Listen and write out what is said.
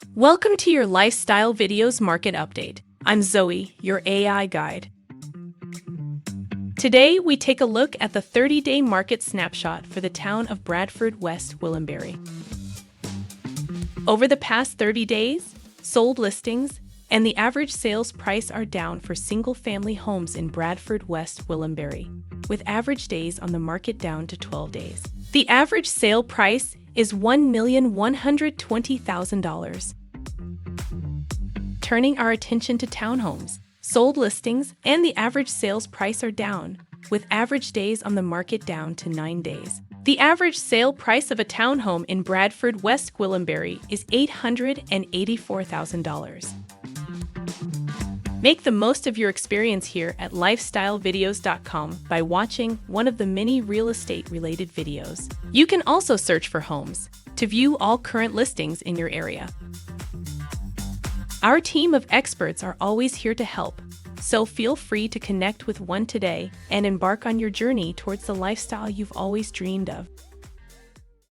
Welcome to your Lifestyle Videos Market Update. I'm Zoe, your AI guide. Today, we take a look at the 30-day market snapshot for the town of Bradford West Gwillimbury. Over the past 30 days, sold listings and the average sales price are down for single-family homes in Bradford West Gwillimbury, with average days on the market down to 12 days. The average sale price is $1,120,000. Turning our attention to townhomes, sold listings and the average sales price are down, with average days on the market down to 9 days. The average sale price of a townhome in Bradford West Gwillimbury is $884,000. Make the most of your experience here at lifestylevideos.com by watching one of the many real estate-related videos. You can also search for homes to view all current listings in your area. Our team of experts are always here to help, so feel free to connect with one today and embark on your journey towards the lifestyle you've always dreamed of.